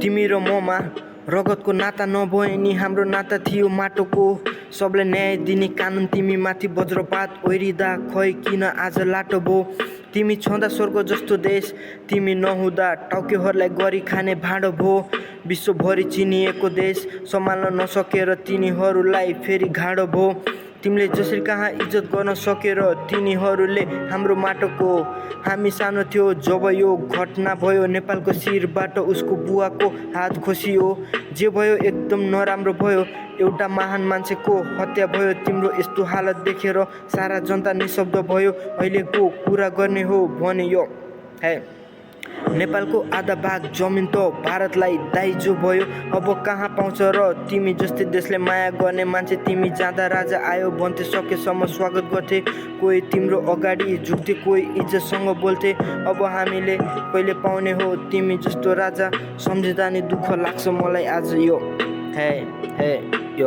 तिमी र ममा रगतको नाता नभए नि हाम्रो नाता थियो माटोको। सबले न्याय दिने कानुन तिमी माथि वज्रपात ओइरिँदा खै किन आज लाटो भो। तिमी छँदा स्वर्ग जस्तो देश, तिमी नहुँदा टाउकेहरूलाई गरी खाने भाँडो भो। विश्वभरि चिनिएको देश सम्हाल्न नसकेर तिनीहरूलाई फेरि घाँडो भो। तिमीले जसरी कहाँ इज्जत गर्न सकेर तिनीहरूले हाम्रो माटोको। हामी सानो थियो जब यो घटना भयो, नेपालको शिरबाट उसको बुवाको हात खोसियो। जे भयो एकदम नराम्रो भयो, एउटा महान मान्छेको हत्या भयो। तिम्रो यस्तो हालत देखेर सारा जनता निशब्द भयो। अहिलेको कुरा गर्ने हो भने यो है नेपालको आधा भाग जमिन त भारतलाई दाइजो भयो। अब कहाँ पाउँछ र तिमी जस्तै देशले माया गर्ने मान्छे। तिमी जाँदा राजा आयो भन्थे, सकेसम्म स्वागत गर्थे। कोही तिम्रो अगाडि झुक्थे, कोही इज्जतसँग बोल्थे। अब हामीले कहिले पाउने हो तिमी जस्तो राजा। सम्झिँदा नि दुःख लाग्छ मलाई आज यो है यो